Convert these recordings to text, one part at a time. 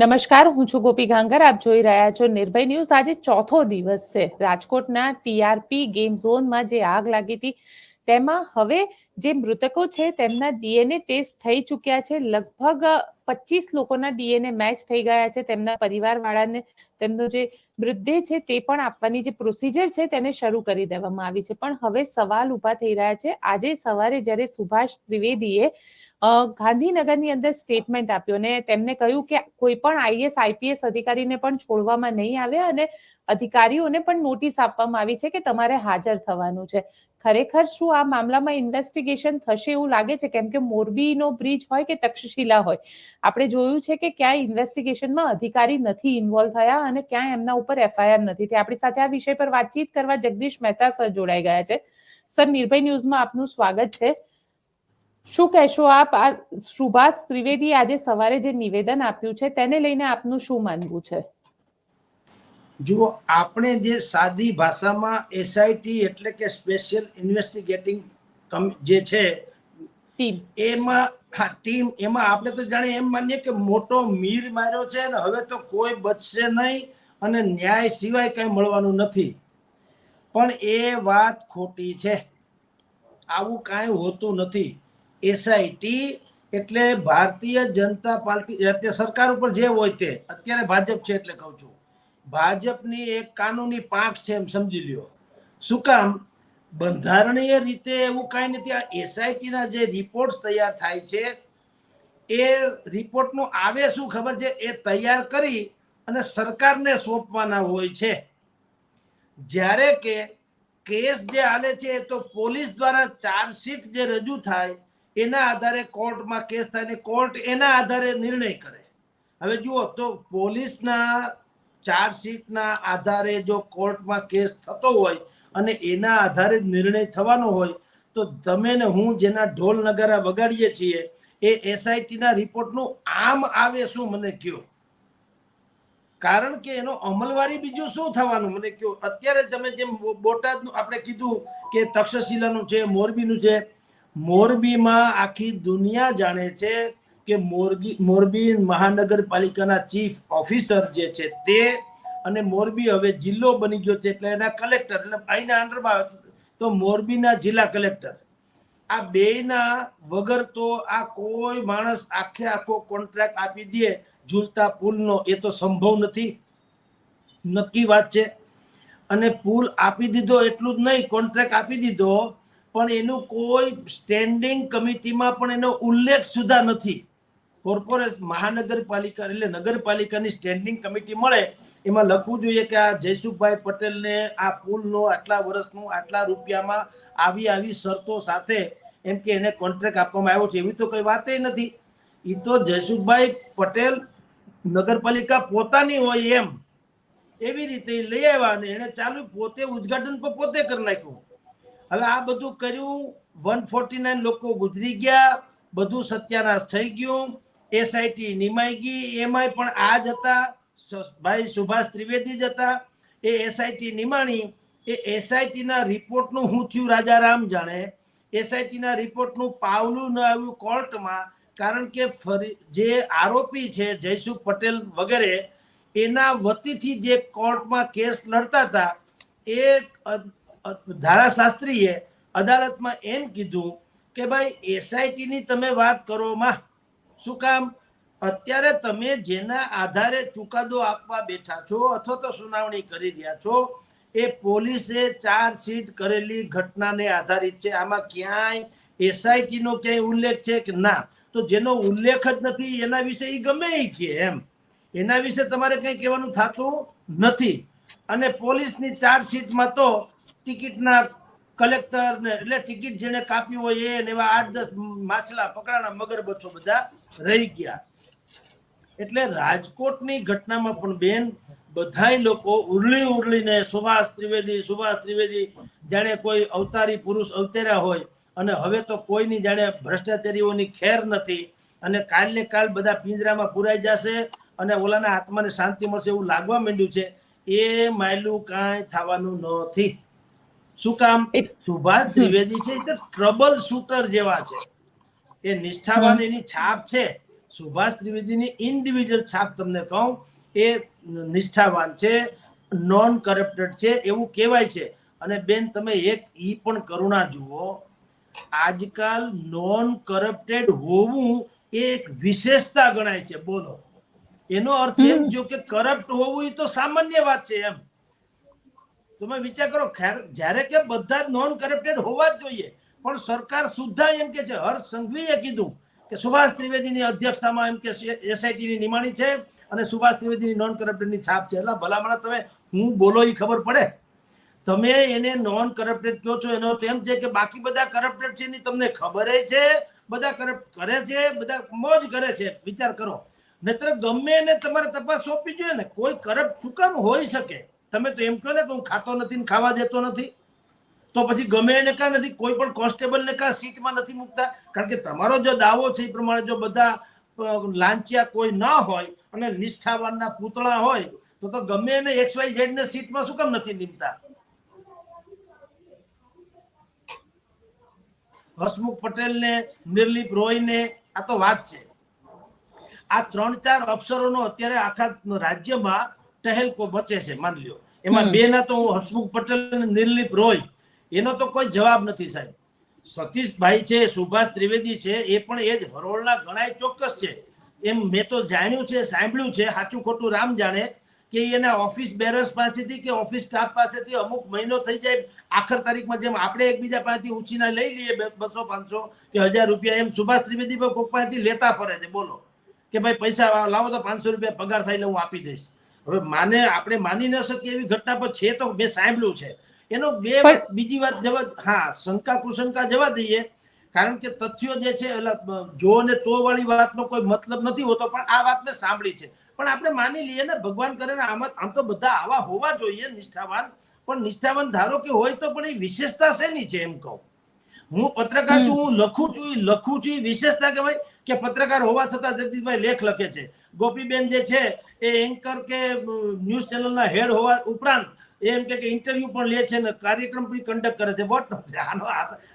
નમસ્કાર, હું છું ગોપી ગાંગર. આપ જોઈ રહ્યા છો નિર્ભય ન્યૂઝ. આજે ચોથો દિવસ છે. રાજકોટના ટીઆરપી ગેમ ઝોનમાં જે આગ લાગી હતી તેમાં હવે જે મૃતકો છે તેમના ડીએનએ ટેસ્ટ થઈ ચૂક્યા છે. લગભગ 25 લોકોના ડીએનએ મેચ થઈ ગયા છે. તેમના પરિવારવાળાને તેમનો જે મૃતદેહ છે તે પણ આપવાની જે પ્રોસિજર છે તેને શરૂ કરી દેવામાં આવી છે. પણ હવે સવાલ ઉભા થઈ રહ્યા છે. આજે સવારે જ્યારે સુભાષ ત્રિવેદીએ ગાંધીનગરની અંદર સ્ટેટમેન્ટ આપ્યું અને તેમને કહ્યું કે કોઈ પણ આઈએસ આઈપીએસ અધિકારીને પણ છોડવામાં નહીં આવે અને અધિકારીઓને પણ નોટિસ આપવામાં આવી છે કે તમારે હાજર થવાનું છે. ખરેખર શું આ મામલામાં ઇન્વેસ્ટિગેશન થશે એવું લાગે છે? કેમ કે મોરબીનો બ્રિજ હોય કે તક્ષશિલા હોય, આપણે જોયું છે કે ક્યાંય ઇન્વેસ્ટિગેશનમાં અધિકારી નથી ઇન્વોલ્વ થયા અને ક્યાંય એમના ઉપર એફઆઈઆર નથી થઈ. આપણી સાથે આ વિષય પર વાતચીત કરવા જગદીશ મહેતા સર જોડાઈ ગયા છે. સર, નિર્ભય ન્યૂઝમાં આપનું સ્વાગત છે. શું કહેશો આપ? આ સુભાષ ત્રિવેદી આજે સવારે જે નિવેદન આપ્યું છે તેને લઈને આપનું શું માનવું છે? જુઓ, આપણે જે સાદી ભાષામાં એસઆઈટી એટલે કે સ્પેશિયલ ઇન્વેસ્ટિગેટિંગ જે છે ટીમ, એમાં આપણે તો જાણે એમ માનીએ કે મોટો મીર માર્યો છે અને હવે તો કોઈ બચશે નહીં અને ન્યાય સિવાય કંઈ મળવાનું નથી. પણ એ વાત ખોટી છે. આવું કાંઈ હોતું નથી. એસઆઈટી એટલે ભારતીય જનતા પાર્ટી, અત્યારે સરકાર ઉપર જે હોય તે, અત્યારે ભાજપ છે એટલે કહું છું, ભાજપની એક કાનૂની પાંખ છે એમ સમજી લ્યો. શું કામ? બંધારણીય રીતે એવું કાંઈ નથી. આ એસઆઈટીના જે રિપોર્ટ તૈયાર થાય છે એ રિપોર્ટનું આવે શું ખબર છે, એ તૈયાર કરી અને સરકારને સોંપવાના હોય છે. જ્યારે કે કેસ જે હાલે છે તો પોલીસ દ્વારા ચાર્જશીટ જે રજૂ થાય એના આધારે કોર્ટમાં કેસ થાય ને કોર્ટ એના આધારે નિર્ણય કરે. હવે જુઓ, તો પોલીસના ચાર્જશીટના આધારે જો કોર્ટમાં કેસ થતો હોય અને એના આધારે નિર્ણય થવાનો હોય તો તમે ને હું જેના ઢોલ નગારા વગાડીએ છીએ એ એસઆઈટીના રિપોર્ટનું આમ આવે શું મને કહો? કારણ કે એનો અમલવારી બીજું શું થવાનું મને કહો. અત્યારે તમે જેમ બોટાદનું આપણે કીધું કે તક્ષશિલાનું છે, મોરબીનું છે. મોરબીમાં આખી દુનિયા જાણે છે કે મોરબી મહાનગરપાલિકાના ચીફ ઓફિસર જે છે તે, અને મોરબી હવે જિલ્લો બની ગયો છે એટલે એના કલેક્ટર, એટલે અહીંના અંડરમાં આવે તો મોરબીના જિલ્લા કલેક્ટર, આ બેયના વગર તો આ કોઈ માણસ આખો કોન્ટ્રાક્ટ આપી દે ઝૂલતા પુલનો, એ તો સંભવ નથી. નક્કી વાત છે. અને પુલ આપી દીધો એટલું જ નહીં, કોન્ટ્રાક્ટ આપી દીધો પણ એનું કોઈ સ્ટેન્ડિંગ કમિટીમાં પણ એનો ઉલ્લેખ સુધા નથી. કોર્પોરેશન મહાનગરપાલિકા એટલે નગરપાલિકાની સ્ટેન્ડિંગ કમિટી મળે એમાં લખવું જોઈએ કે આ જયસુખભાઈ પટેલને આ પુલનો આટલા વર્ષનું આટલા રૂપિયામાં આવી શરતો સાથે એમ કે એને કોન્ટ્રાક્ટ આપવામાં આવ્યો છે. એવી તો કઈ વાત નથી. એ તો જયસુખભાઈ પટેલ નગરપાલિકા પોતાની હોય એમ એવી રીતે લઈ આવ્યા અને એને ચાલુ પોતે ઉદઘાટન પર પોતે કરી નાખ્યું. હવે આ બધું કર્યું, 149 લોકો ગુજરી ગયા, બધું સત્યાનાશ થઈ ગયું, એસઆઈટી નિમાઈ ગઈ. એમાંય પણ આ જ હતા ભાઈ સુભાષ ત્રિવેદી જ હતા. એ એસઆઈટી નિમાણી. એ એસઆઈટીના રિપોર્ટનું શું થયું રાજારામ જાણે. એસઆઈટીના રિપોર્ટનું પાવલું ન આવ્યું કોર્ટમાં, કારણ કે જે આરોપી છે જયસુખ પટેલ વગેરે એના વતીથી જે કોર્ટમાં કેસ લડતા હતા એ ધારાશાસ્ત્રીએ અદાલતમાં એમ કીધું કે ભાઈ એસઆઈટીની તમે વાત કરો માં, શું કામ? અત્યારે તમે જેના આધારે ચુકાદો આપવા બેઠા છો અથવા તો સુનાવણી કરી રહ્યા છો એ પોલીસે ચાર્જશીટ કરેલી ઘટનાને આધારિત છે. આમાં ક્યાંય એસઆઈટીનો ક્યાંય ઉલ્લેખ છે કે ના? તો જેનો ઉલ્લેખ જ નથી એના વિશે એ ગમે એ કે એમ, એના વિશે તમારે કંઈ કહેવાનું થતું નથી. અને પોલીસની ચાર્જશીટમાં તો ટિકિટના કલેક્ટર ને એટલે ટિકિટ જેને કાપી હોય એ એવા 8-10 માછલા પકડાણા, મગરબચ્છો બધા રહી ગયા. એટલે રાજકોટની ઘટનામાં પણ બેન બધાય લોકો ઉરલીને સુભાષ ત્રિવેદી જાણે કોઈ અવતારી પુરુષ અવતર્યા હોય અને હવે તો કોઈની જાણે ભ્રષ્ટાચારીઓની ખેર નથી અને કાલને કાલ બધા પિંજરામાં પુરાઈ જશે અને ઓલાના આત્માને શાંતિ મળશે એવું લાગવા માંડ્યું છે. એ માયલું કાંઈ થવાનું નથી. શું કામ? સુભાષ ત્રિવેદી છે એ ટ્રબલ શૂટર જેવા છે. એ નિષ્ઠાવાન એની છાપ છે. સુભાષ ત્રિવેદીની ઇન્ડિવિજ્યુઅલ છાપ તમને કહું એ નિષ્ઠાવાન છે, નોન કરપ્ટેડ છે એવું કહેવાય છે. અને બેન તમે એક ઈ પણ કરુણા જુઓ, આજકાલ નોન કરપ્ટેડ હોવું એ એક વિશેષતા ગણાય છે. બોલો, એનો અર્થ એમ થયો કે કરપ્ટ હોવું એ તો સામાન્ય વાત છે એમ. તમે વિચાર કરો, જ્યારે કે બધા જ નોન કરપ્ટેડ હોવા જ જોઈએ, પણ સરકાર સુદ્ધા એમ કે છે, હર્ષ સંઘવીએ કીધું કે સુભાષ ત્રિવેદીની અધ્યક્ષતામાં એમ કે એસઆઈટીની નિમાણી છે અને સુભાષ ત્રિવેદીની નોન કરપ્ટેડની છાપ છે. એટલે ભલામણ તમે હું બોલો એ ખબર પડે. તમે એને નોન કરપ્ટેડ કહો છો એનો અર્થ એમ છે કે બાકી બધા કરપ્ટેડ છે એની તમને ખબર છે, બધા કરપ્ટ કરે છે, બધા મોજ કરે છે. વિચાર કરો, નહીતર ગમે એને તમારે તપાસ સોંપવી જોઈએ ને. કોઈ કરપ્ટ શું કામ હોઈ શકે? તમે તો એમ કહો ને કે હું ખાતો નથી ને ખાવા દેતો નથી, તો પછી ગમે એને કાં નથી કોઈ પણ કોન્સ્ટેબલને કાં સીટમાં નથી મૂકતા? કારણ કે તમારો જો દાવો છે એ પ્રમાણે જો બધા લાંચિયા કોઈ ન હોય અને નિષ્ઠાવાનના પૂતળા હોય તો ગમે એને XYZ ને સીટમાં શું કામ નથી નીમતા? હસમુખ પટેલ ને, નિર્લિપ રોય ને, આ તો વાત છે. આ 3-4 અફસરોનો અત્યારે આખા રાજ્યમાં ટહેલકો બચે છે. માની લ્યો એમાં બે ના તો હસમુખ પટેલ અને નિર્લિપ રોય, એનો તો કોઈ જવાબ નથી સાહેબ. સતીશભાઈ છે, સુભાષ ત્રિવેદી છે, એ પણ એ જ હરોળના ગણાય ચોક્કસ છે. એમ મેં તો જાણ્યું છે, સાંભળ્યું છે, સાચું ખોટું રામ જાણે, કે એના ઓફિસ બેરર્સ પાસેથી કે ઓફિસ સ્ટાફ પાસેથી અમુક મહિનો થઈ જાય, આખર તારીખમાં જેમ આપણે એકબીજા પાસેથી ઉછીના લઈ લઈએ 200-500 કે 1000 રૂપિયા, એમ સુભાષ ત્રિવેદી પર કોઈક પાસેથી લેતા ફરે છે. બોલો કે ભાઈ પૈસા લાવો તો 500 રૂપિયા પગાર થાય એટલે હું આપી દઈશ. હવે આપણે માની ન શકીએ એવી ઘટના પર છે તો મેં સાંભળ્યું છે. એનો બીજી વાત જવા, હા, શંકા કુશંકા જવા દઈએ, કારણ કે તથ્યો જે છે જો ને તો વાળી વાતનો કોઈ મતલબ નથી હોતો, પણ આ વાત મેં સાંભળી છે. પણ આપણે માની લઈએ ને, ભગવાન કરે ને, આમ તો બધા આવા હોવા જોઈએ નિષ્ઠાવાન. પણ નિષ્ઠાવાન ધારો કે હોય તો પણ એ વિશેષતા શેની છે એમ કહું? હું પત્રકાર છું, હું લખું છું, એ વિશેષતા કહેવાય કે પત્રકાર હોવા છતાં જગદીશભાઈ લેખ લખે છે? ગોપીબેન જે છે એ એન્કર કે ન્યૂઝ ચેનલના હેડ હોવા ઉપરાંત એમ કે ઇન્ટરવ્યુ પણ લે છે ને કાર્યક્રમ પણ કન્ડક્ટ કરે છે. વોટ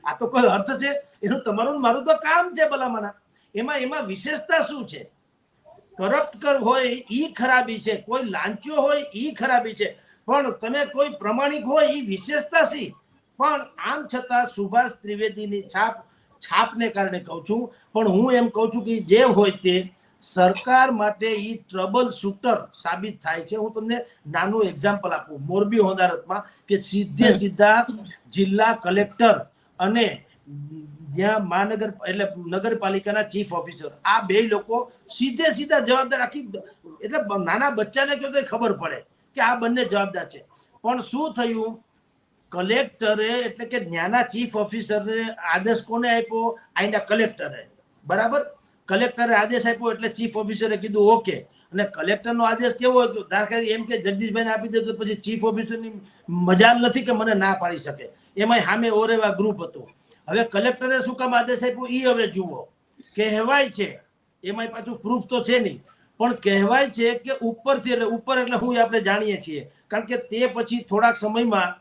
આ તો કોઈ અર્થ છે? એનું તમારું મારું તો કામ છે ભલામણા. એમાં વિશેષતા શું છે? કરપ્ટ હોય ઈ ખરાબી છે, કોઈ લાંચ્યો હોય ઈ ખરાબી છે, પણ તમે કોઈ પ્રમાણિક હોય ઈ વિશેષતા શી? પણ આમ છતાં સુભાષ ત્રિવેદીની છાપને કારણે કહું છું, પણ હું એમ કહું છું કે જે હોય તે સરકાર માટે ઈ ટ્રબલ શૂટર સાબિત થાય છે. હું તમને નાનું એક્ઝામ્પલ આપું. મોરબી હોનારતમાં કે સીધા જિલ્લા કલેક્ટર અને જ્યાં મહાનગર એટલે નગરપાલિકાના ચીફ ઓફિસર, આ બે લોકો સીધા જવાબદાર. આખી એટલે નાના બચ્ચાને કહો તો ખબર પડે કે આ બંને જવાબદાર છે. પણ શું થયું? કલેક્ટરે એટલે કે ત્યાંના ચીફ ઓફિસરને આદેશ કોને આપ્યો? અહીંના કલેક્ટરે. બરાબર, કલેક્ટરે આદેશ આપ્યો એટલે ચીફ ઓફિસરે કીધું ઓકે. અને કલેક્ટરનો આદેશ કેવો હતો? દાખલા એમ કે જગદીશભાઈને આપી દે તો પછી ચીફ ઓફિસરની મજાલ નથી કે મને ના પાડી શકે. એમાં સામે ઓરેવા ગ્રુપ હતું. હવે કલેક્ટરે શું કામ આદેશ આપ્યો એ હવે જુઓ. કહેવાય છે, એમાં પાછું પ્રૂફ તો છે નહીં, પણ કહેવાય છે કે ઉપરથી, એટલે ઉપર એટલે હું આપણે જાણીએ છીએ, કારણ કે તે પછી થોડાક સમયમાં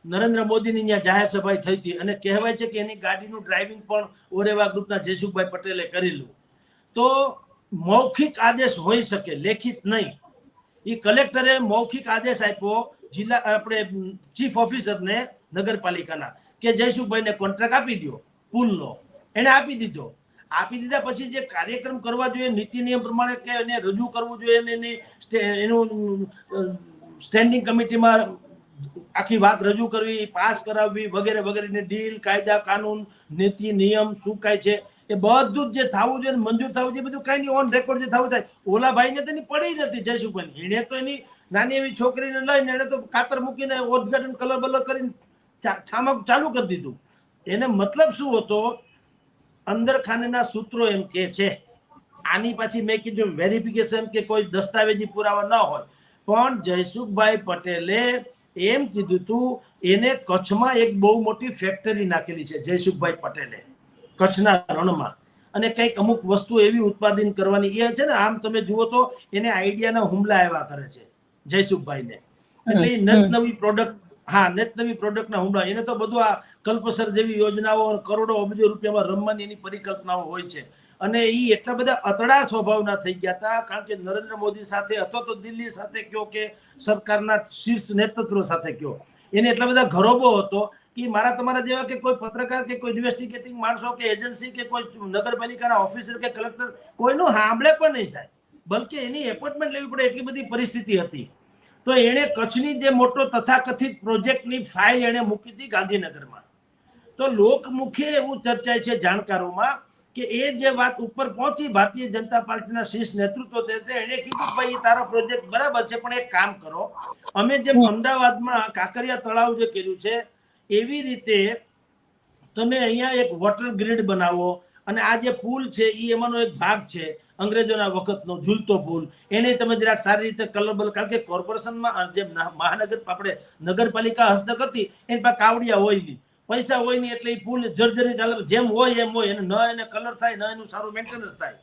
નરેન્દ્ર મોદીની ત્યાં જાહેર સભા થઈ હતી અને કહેવાય છે કે એની ગાડીનું ડ્રાઇવિંગ પણ ઓરેવા ગ્રુપના જયસુખભાઈ પટેલે કરેલું. તો મૌખિક આદેશ હોઈ શકે, લેખિત નહીં. એ કલેક્ટરે મૌખિક આદેશ આપ્યો જિલ્લા આપણે ચીફ ઓફિસરને નગરપાલિકાના કે જયસુખભાઈને કોન્ટ્રાક્ટ આપી દો પુલનો. એને આપી દીધો. આપી દીધા પછી જે કાર્યક્રમ કરવા જોઈએ નીતિ નિયમ પ્રમાણે કે એને રજૂ કરવું જોઈએ, એનું સ્ટેન્ડિંગ કમિટીમાં આખી વાત રજૂ કરવી, પાસ કરાવવી વગેરે વગેરેની ડીલ, કાયદા કાનૂન, નીતિ નિયમ શું કાંઈ છે એ બધું જ જે થવું જોઈએ, મંજૂર થવું જોઈએ, બધું કાંઈ નહીં, ઓન રેકોર્ડ જે થવું થાય. ઓલા ભાઈને તો એની પડી નથી જયસુખભાઈ. એને તો એની નાની એવી છોકરીને લઈને એને તો કાતર મૂકીને ઉદ્ઘાટન કલર બલર કરીને ઠામક ચાલુ કરી દીધું. એને મતલબ શું હતો? અંદર ખાનેના સૂત્રો એમ કે છે. આની પાછી મેં કીધું વેરિફિકેશન કે કોઈ દસ્તાવેજી પુરાવા ન હોય, પણ જયસુખભાઈ પટેલે એમ કીધું તું એને કચ્છમાં એક બહુ મોટી ફેક્ટરી નાખેલી છે જયસુખભાઈ પટેલે, કચ્છના રણમાં. અને કંઈક અમુક વસ્તુ એવી ઉત્પાદન કરવાની એ છે ને, આમ તમે જુઓ તો એને આઈડિયાના હુમલા એવા કરે છે જયસુખભાઈને. એટલે નત નવી પ્રોડક્ટ, હા, નત નવી પ્રોડક્ટના હુમલા. એને તો બધું આ કલ્પસર જેવી યોજનાઓ કરોડો અબજો રૂપિયામાં રમવાની એની પરિકલ્પનાઓ હોય છે. અને એ એટલા બધા અતડા સ્વભાવના થઈ ગયા હતા, કારણ કે નરેન્દ્ર મોદી સાથે અથવા તો દિલ્હી સાથે કયો કે સરકારના શીર્ષ નેતૃત્વ સાથે કયો, એને એટલા બધા ગરોબો હતો કે મારા તમારા જેવા કે કોઈ પત્રકાર કે કોઈ ઇન્વેસ્ટિગેટિંગ માણસો કે એજન્સી કે કોઈ નગરપાલિકાના ઓફિસર કે કલેક્ટર કોઈનું સાંભળે પણ નહીં સાહેબ, બલકે એની એપોઇન્ટમેન્ટ લેવી પડે એટલી બધી પરિસ્થિતિ હતી. તો એણે કચ્છની જે મોટો તથાકથિત પ્રોજેક્ટની ફાઇલ એણે મૂકી હતી ગાંધીનગરમાં. તો લોકમુખે એવું ચર્ચાય છે જાણકારોમાં કે એ જે વાત ઉપર પહોંચી ભારતીય જનતા પાર્ટીના શીર્ષ નેતૃત્વ એને કીધું ભાઈ તારો પ્રોજેક્ટ બરાબર છે, પણ એક કામ કરો, અમે જેમ અમદાવાદમાં કાંકરિયા તળાવ જે કર્યું છે એવી રીતે તમે અહીંયા એક વોટર ગ્રીડ બનાવો, અને આ જે પુલ છે એ એમાંનો એક ભાગ છે અંગ્રેજોના વખતનો ઝૂલતો પુલ, એને તમે જરાક સારી રીતે કલરબલ, કારણ કે કોર્પોરેશનમાં જે મહાનગર આપણે નગરપાલિકા હસ્તક હતી એની પાસે કાવડિયા હોય નહીં, પૈસા હોય નહીં, એટલે એ પુલ જર્જરિત જેમ હોય એમ હોય, ન એને કલર થાય ન એનું સારું મેન્ટેનન્સ થાય.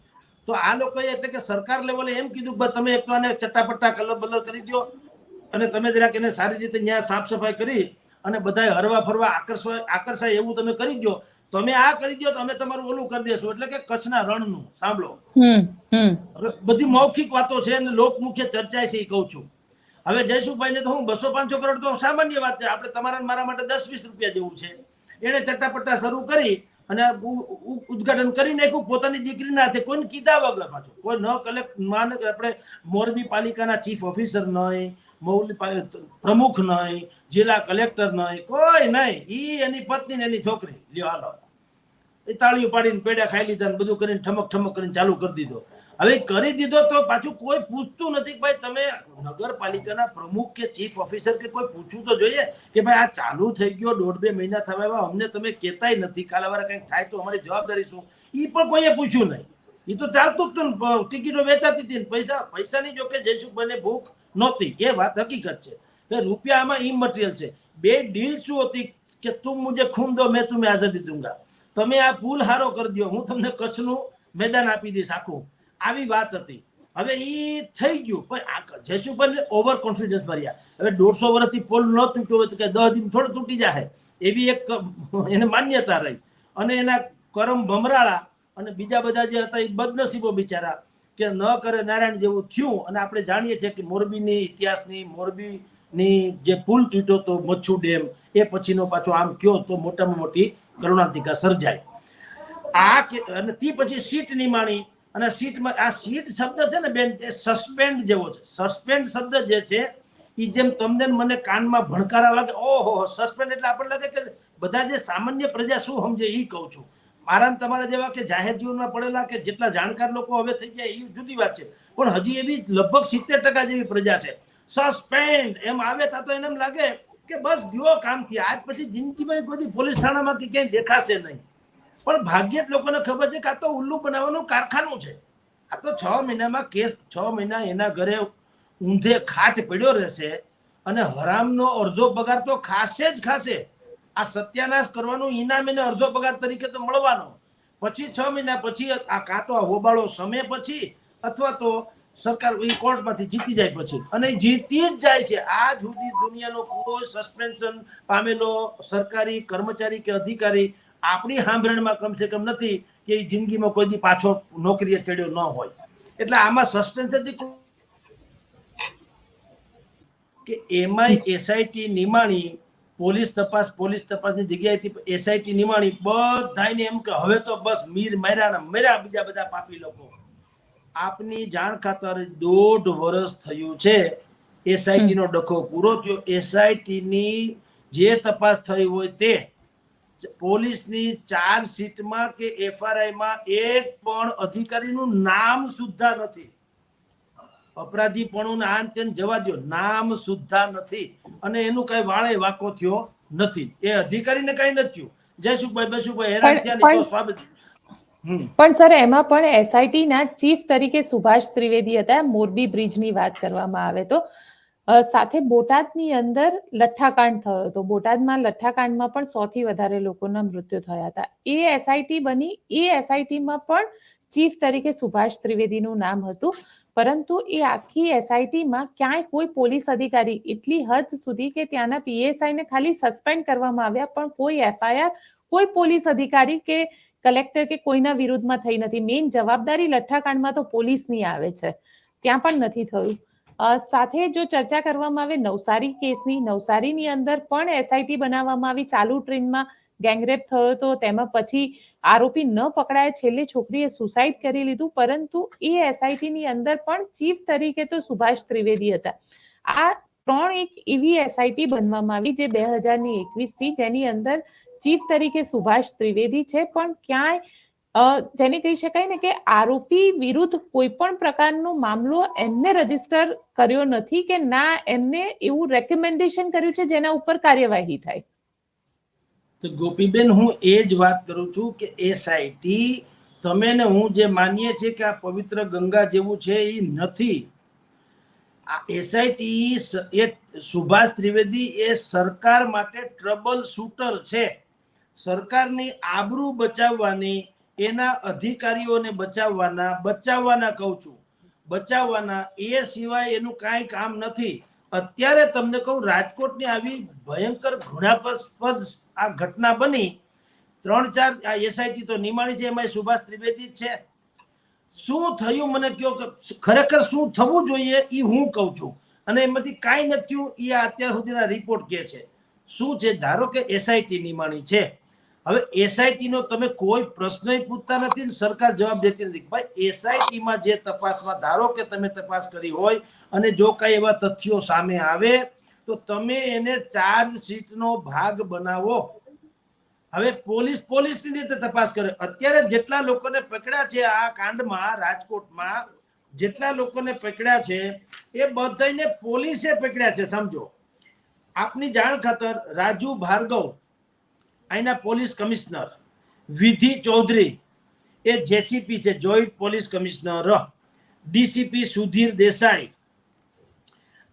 તો આ લોકોએ એટલે કે સરકાર લેવલે એમ કીધું કે તમે એક તો આને ચટ્ટાપટ્ટા કલર બલર કરી દો, અને તમે જરાક એને સારી રીતે ત્યાં સાફ સફાઈ કરી અને બધા હરવા ફરવા આકર્ષાય એવું તમે કરી દો, તમે આ કરી દો તો અમે તમારું ઓલું કરી દેશું. એટલે કે કચ્છના રણનું સાંભળો, બધી મૌખિક વાતો છે અને લોકમુખ્ય ચર્ચાય છે એ કહું છું. હવે જયસુખભાઈ ને તો હું 200-500 કરોડ તો સામાન્ય વાત છે, આપણે તમારા મારા માટે 10-20 રૂપિયા જેવું છે. એને ચટ્ટાપટ્ટા શરૂ કરી અને ઉદઘાટન કરી નાખ્યું પોતાની દીકરીના હાથે, કોઈને કીધા વગર. પાછું કોઈ ન કલેક્ટ આપણે મોરબી પાલિકાના ચીફ ઓફિસર નહીં, પ્રમુખ નહીં, જિલ્લા કલેક્ટર નહીં, કોઈ નહીં, ઈ એની પત્ની ને એની છોકરી લ્યો હાલો એ તાળીઓ પાડીને પેડા ખાઈ લીધા ને બધું કરીને ઠમક ઠમક કરીને ચાલુ કરી દીધો. હવે કરી દીધો તો પાછું કોઈ પૂછતું નથી ભાઈ તમે નગરપાલિકાના પ્રમુખ કે ચીફ ઓફિસર કે કોઈ પૂછવું તો જોઈએ કે ભાઈ આ ચાલુ થઈ ગયો 1.5-2 મહિના થવા અમને તમે કહેતાય નથી, કાલે વારે કંઈક થાય તો અમારી જવાબદારી શું, એ પણ કોઈએ પૂછ્યું નહીં. એ તો ચાલતું જ હતું, ટિકિટો વેચાતી હતી, પૈસાની જો કે જયસુખભાઈને ભૂખ નહોતી, એ વાત હકીકત છે કે રૂપિયા આમાં ઇમટીરિયલ છે. બે ડીલ શું હતી કે તું મુજે ખૂન દો મેં તુમ્हें આઝાદી દૂંગા, તમે આ પુલ હારો કરી દો હું તમને કચ્છનું મેદાન આપી દઈશ આખું, આવી વાત હતી. હવે એ થઈ ગયું, પણ જયસુખભાઈ ઓવર કોન્ફિડન્સ ભર્યા. હવે 150 વર્ષથી પુલ ન તૂટ્યો હોય તો કે 10 દિન થોડું તૂટી જાય, એવી એક એને માન્યતા રહી. અને એના કરમ ભમરાળા અને બીજા બધા જે હતા એ બદનસીબો બિચારા કે ન કરે નારાયણ જેવું થયું. અને આપણે જાણીએ છીએ કે મોરબીની ઇતિહાસની મોરબીની જે પુલ તૂટ્યો તો મચ્છુ ડેમ, એ પછીનો પાછો આમ કયો તો મોટામાં મોટી કરુણાંતિકા સર્જાય. અને તે પછી સીટ નિમાણી, અને સીટમાં આ સીટ શબ્દ છે ને બેન એ સસ્પેન્ડ જેવો છે. સસ્પેન્ડ શબ્દ જે છે એ જેમ તમને મને કાનમાં ભણકારા લાગે, ઓહો સસ્પેન્ડ એટલે આપણને લાગે કે બધા જે સામાન્ય પ્રજા શું સમજે એ કહું છું. મારા તમારા જેવા કે જાહેર જીવનમાં પડેલા કે જેટલા જાણકાર લોકો હવે થઈ ગયા એ જુદી વાત છે, પણ હજી એવી લગભગ 70% જેવી પ્રજા છે. સસ્પેન્ડ એમ આવે તો એને એમ લાગે કે બસ ગયો કામથી, આજ પછી જિંદગીમાં બધી પોલીસ થાણામાં કે ક્યાંય દેખાશે નહીં. પણ ભાગ્યે જ લોકોને ખબર છે કે આ તો ઉલ્લુ બનાવવાનું કારખાનું છે. આ તો 6 મહિનામાં કેસ, 6 મહિના એના ઘરે ઊંધે ખાટ પડ્યો રહેશે અને હરામનો અડધો પગાર તો ખાશે જ ખાશે. આ સત્યાનાશ કરવાનું ઇનામ એને અડધો પગાર તરીકે તો મળવાનો. પછી 6 મહિના પછી આ કાં તો આ હોબાળો સમય પછી અથવા તો સરકાર કોર્ટમાંથી જીતી જાય પછી, અને જીતી જ જાય છે. આજ સુધી દુનિયાનો કોઈ સસ્પેન્શન પામેલો સરકારી કર્મચારી કે અધિકારી આપણી સાંભળણમાં કમસે કમ નથી કે એ જિંદગીમાં કોઈ દી પાછો નોકરીએ ચડ્યો ન હોય. એટલે આમાં સસ્પેન્શન કે એમાં એસઆઈટી નિમાણી, પોલીસ તપાસની જગ્યાએથી એસઆઈટી નિમાણી, બધાને એમ કે હવે તો બસ મીર મર્યા બીજા બધા પાપી લોકો. આપની જાણ ખાતર 1.5 વર્ષ થયું છે એસઆઈટી નો ડખો પૂરો થયો. એસઆઈટી ની જે તપાસ થઈ હોય તે પોલીસની ચાર્જશીટમાં કે એફઆરઆઈમાં એક પણ અધિકારીનું નામ સુદ્ધા નથી. અપરાધીપણું આન તેન જવા દો, નામ સુદ્ધા નથી. અને એનું કઈ વાળે વાકો થયો નથી, એ અધિકારીને કઈ નથી થયું. જયસુખભાઈ હેરાન થયા તો સ્વાગત. પણ સર એમાં પણ એસઆઈટી ના ચીફ તરીકે સુભાષ ત્રિવેદી હતા. મોરબી બ્રિજની વાત કરવામાં આવે તો સાથે બોટાદની અંદર લઠ્ઠાકાંડ થયો હતો. બોટાદમાં લઠ્ઠાકાંડમાં પણ 100 થી વધારે લોકોના મૃત્યુ થયા હતા. એ એસઆઈટી બની, એ એસઆઈટીમાં પણ ચીફ તરીકે સુભાષ ત્રિવેદીનું નામ હતું. પરંતુ એ આખી એસઆઈટીમાં ક્યાંય કોઈ પોલીસ અધિકારી, એટલી હદ સુધી કે ત્યાંના પીએસઆઈને ખાલી સસ્પેન્ડ કરવામાં આવ્યા, પણ કોઈ એફઆઈઆર, કોઈ પોલીસ અધિકારી કે કલેક્ટર કે કોઈના વિરુદ્ધમાં થઈ નથી. મેઇન જવાબદારી લઠ્ઠાકાંડમાં તો પોલીસની આવે છે, ત્યાં પણ નથી થયું. સાથે જો ચર્ચા કરવામાં આવે નવસારી કેસની, નવસારીની અંદર પણ એસઆઈટી બનાવવામાં આવી. ચાલુ ટ્રેનમાં ગેંગરેપ થયો હતો, તેમાં પછી આરોપી ન પકડાય, છેલ્લે છોકરીએ સુસાઇડ કરી લીધું. પરંતુ એ એસઆઈટીની અંદર પણ ચીફ તરીકે તો સુભાષ ત્રિવેદી હતા. આ 3 એક એવી એસઆઈટી બનવામાં આવી જે 2021 થી, જેની અંદર ચીફ તરીકે સુભાષ ત્રિવેદી છે, પણ ક્યાંય જેને કહી શકાય ને કે આરોપી વિરુદ્ધ કોઈ પણ પ્રકારનો મામલો એમને રજીસ્ટર કર્યો નથી, કે ના એમને એવું રેકમેન્ડેશન કર્યું છે જેના ઉપર કાર્યવાહી થાય. તો ગોપીબેન, હું એ જ વાત કરું છું કે એસઆઈટી તમે ને હું જે માનીએ છીએ કે આ પવિત્ર ગંગા જેવું છે એ નથી. આ એસઆઈટી એ સુભાષ ત્રિવેદી એ સરકાર માટે ટ્રબલ શૂટર છે. સરકારની આબરૂ બચાવવાની, એના અધિકારીઓને બચાવવાના કહું છું, બચાવવાના, એ સિવાય એનું કાંઈ કામ નથી. અત્યારે તમને કહું, રાજકોટની આવી ભયંકર ઘૃણાસ્પદ આ ઘટના બની, 3-4 આ એસઆઈટી તો નિમાણી છે, એમાં સુભાષ ત્રિવેદી છે. શું થયું મને કહો, ખરેખર શું થવું જોઈએ એ હું કહું છું, અને એમાંથી કાંઈ નથી થયું એ અત્યાર સુધીના રિપોર્ટ કહે છે. શું છે? ધારો કે એસઆઈટી નિમાણી છે, હવે એસઆઈટી નો તમે કોઈ પ્રશ્ન પૂછતા નથી, સરકાર જવાબ દેતી નથી. ભાઈ એસઆઈટીમાં જે તપાસમાં, ધારો કે તમે તપાસ કરી હોય અને જો કઈ એવા તથ્યો સામે આવે તો તમે એને ચાર્જશીટનો ભાગ બનાવો. હવે પોલીસની રીતે તપાસ કરે. અત્યારે જેટલા લોકોને પકડ્યા છે આ કાંડમાં, રાજકોટમાં જેટલા લોકોને પકડ્યા છે એ બધાને પોલીસે પકડ્યા છે. સમજો, આપની જાણ ખાતર રાજુ ભાર્ગવ અહીંના પોલીસ કમિશનર, વિધિ ચૌધરી એ જેસીપી છે, joint police commissioner, DCP Sudhir Desai,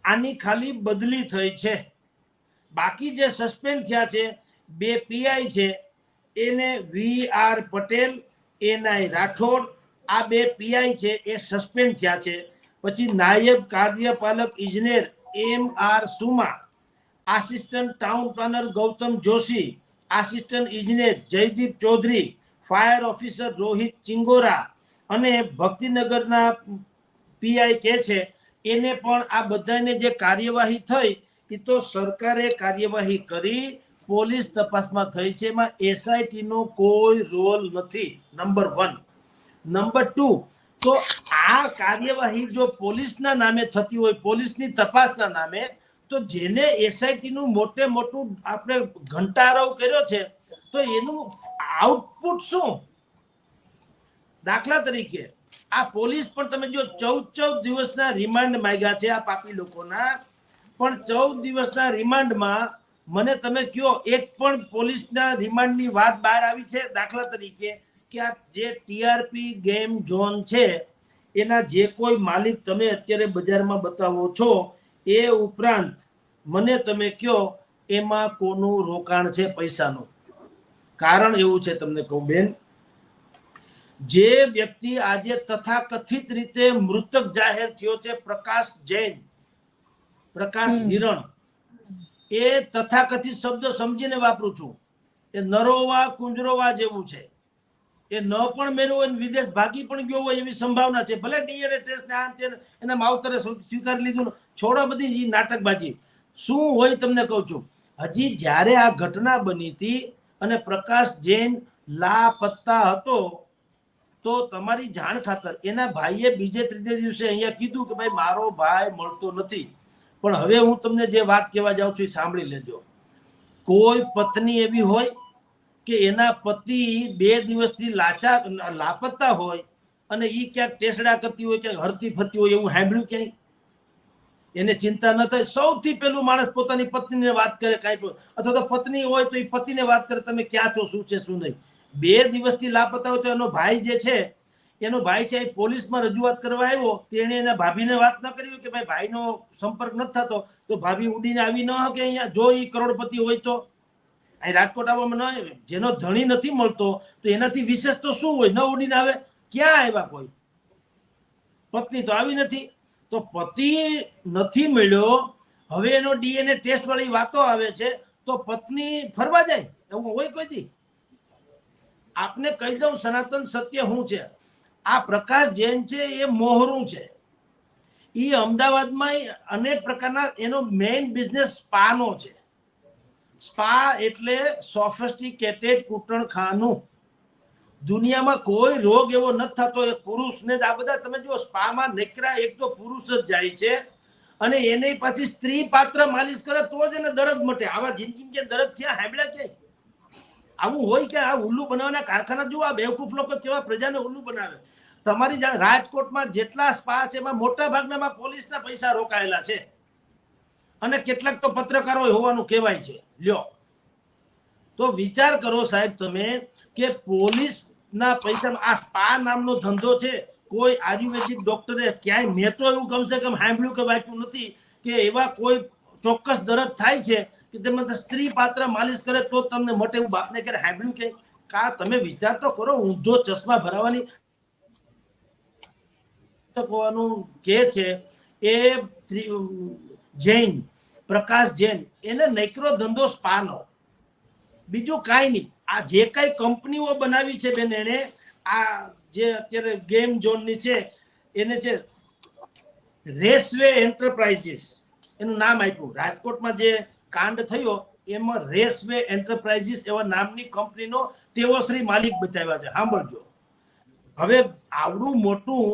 આની ખાલી બદલી થઈ છે. બાકી જે સસ્પેન્ડ થયા છે 2 પીઆઈ છે, એને વી.આર. પટેલ, એનઆઈ રાઠોડ, આ 2 પીઆઈ છે એ સસ્પેન્ડ થયા છે. પછી નાયબ કાર્યપાલક ઇજનેર M R. Suma, assistant town planner Gautam Joshi, assistant ઇજનેર જયદીપ ચૌધરી, ફાયર ઓફિસર રોહિત ચિંગોરા અને ભક્તિનગરના પીઆઈ કે છે, એને પણ આ બધાને જે કાર્યવાહી થઈ એ તો સરકારે કાર્યવાહી કરી, પોલીસ તપાસમાં થઈ છે, એમાં એસઆઈટી નો કોઈ રોલ નથી. નંબર 1. નંબર 2, તો આ કાર્યવાહી જો પોલીસના નામે થતી હોય, પોલીસની તપાસના નામે, તો જેને એસઆઈટી નું મોટું આપણે ઘંટારવ કર્યો છે, તો એનું આઉટપુટ શું? દાખલા તરીકે આ પોલીસ પણ તમે જો 14 દિવસના રિમાન્ડ માંગ્યા છે આ પાપી લોકોના, પણ 14 દિવસના રિમાન્ડમાં મને તમે કયો એક પણ પોલીસના રિમાન્ડની વાત બહાર આવી છે? દાખલા તરીકે કે આ જે ટીઆરપી ગેમ ઝોન છે એના જે કોઈ માલિક તમે અત્યારે બજારમાં બતાવો છો, એ ઉપરાંત મને તમે કયો એમાં કોનું રોકાણ છે પૈસાનું? કારણ એવું છે, તમને કહું બેન, જે વ્યક્તિ આજે તથાકથિત રીતે મૃતક જાહેર થયો છે, પ્રકાશ જૈન, પ્રકાશ હિરણ, એ તથાકથિત શબ્દ સમજીને વાપરું છું, એ નરોવા કુંજરોવા જેવું છે. એ ન પણ મેળવ્યો હોય, વિદેશ ભાગી પણ ગયો હોય એવી સંભાવના છે. ભલે ડીએનએ ટેસ્ટ એના માવતરે સ્વીકારી લીધું, છોડો બધી નાટકબાજી. શું હોય તમને કહું છું, હજી જ્યારે આ ઘટના બની હતી અને પ્રકાશ જૈન લાપત્તા હતો, તો તમારી જાણ ખાતર એના ભાઈએ બીજે 3 દિવસે અહીંયા કીધું કે ભાઈ મારો ભાઈ મળતો નથી. પણ હવે હું તમને જે વાત કહેવા જાઉં છું એ સાંભળી લેજો. કોઈ પત્ની એવી હોય કે એના પતિ 2 દિવસથી લાપતા હોય અને એ ક્યાંક ટેસડા કરતી હોય, ક્યાંક હરતી ફરતી હોય, એવું સાંભળ્યું ક્યાંય? એને ચિંતા ન થાય? સૌથી પહેલું માણસ પોતાની પત્નીને વાત કરે, કાંઈ અથવા તો પત્ની હોય તો એ પતિને વાત કરે, તમે ક્યાં છો, શું છે શું નહીં. 2 દિવસથી લાપતા હોય તો એનો ભાઈ જે છે, એનો ભાઈ છે એ પોલીસમાં રજૂઆત કરવા આવ્યો, તેણે એના ભાભીને વાત ન કરી કે ભાઈ ભાઈનો સંપર્ક નથી થતો, તો ભાભી ઉડીને આવી ન કે અહીંયા, જો એ કરોડપતિ હોય તો અહીં રાજકોટ આવવામાં ન આવે. જેનો ધણી નથી મળતો તો એનાથી વિશેષ તો શું હોય? ન ઉડીને આવે? ક્યાં આવ્યા કોઈ? પત્ની તો આવી નથી. તો પતિ નથી મળ્યો, હવે એનો ડીએનએ ટેસ્ટ વાળી વાતો આવે છે, તો પત્ની ફરવા જાય એવું હોય કોઈ દી? આપને કહી દઉં સનાતન સત્ય શું છે. આ પ્રકાશ જૈન છે એ મોહરું છે. એ અમદાવાદમાં અનેક પ્રકારના એનો મેઇન બિઝનેસ સ્પાનો છે. સ્પા એટલે સોફિસ્ટિકેટેડ કૂટણખાનું. દુનિયામાં કોઈ રોગ એવો નથી થતો એ પુરુષને જ. આ બધા તમે જો સ્પામાં નકરા એક તો પુરુષ જ જાય છે અને એને પછી સ્ત્રી પાત્ર માલિશ કરે તો જ એને દર્દ મટે. આવા જિંદગી જે દર્દ થયા હાંભળ્યા ક્યાંય? આવું હોય કે આ ઉલ્લુ બનાવવાના કારખાના જુઓ. આ બેવકૂફ લોકો કેવા પ્રજાને ઉલ્લુ બનાવે. તમારી જાણ રાજકોટમાં જેટલા સ્પા છે એમાં મોટા ભાગનામાં પોલીસના પૈસા રોકાયેલા છે અને કેટલાક તો પત્રકારો હોવાનું કહેવાય છે. લ્યો, તો વિચાર કરો સાહેબ તમે કે પોલીસના પૈસા આ સ્પા નામનો ધંધો છે. કોઈ આયુર્વેદિક ડોક્ટરે ક્યાંય મેં તો એવું કમસે કમ સાંભળ્યું કે વાંચ્યું નથી કે એવા કોઈ ચોક્કસ દર્દ થાય છે કે તેમાં સ્ત્રી પાત્ર માલિશ કરે તો તમને મટે. એવું બાપને ક્યારે સાંભળ્યું કે? કા તમે વિચાર તો કરો. ઊંધો ચશ્મા ભરાવાની કે છે એ જૈન પ્રકાશ જૈન એને નૈક્રો ધંધો સ્પાનો, બીજું કાંઈ નહીં. આ જે કઈ કંપનીઓ બનાવી છે બેન એને, આ જે અત્યારે ગેમ ઝોનની છે એને છે રેસવે એન્ટરપ્રાઇઝીસ એનું નામ આપ્યું. રાજકોટમાં જે કાંડ થયો એમાં રેસવે એન્ટરપ્રાઇઝીસ એવા નામની કંપનીનો તેઓ શ્રી માલિક બતાવ્યા છે. સાંભળજો, હવે આવડું મોટું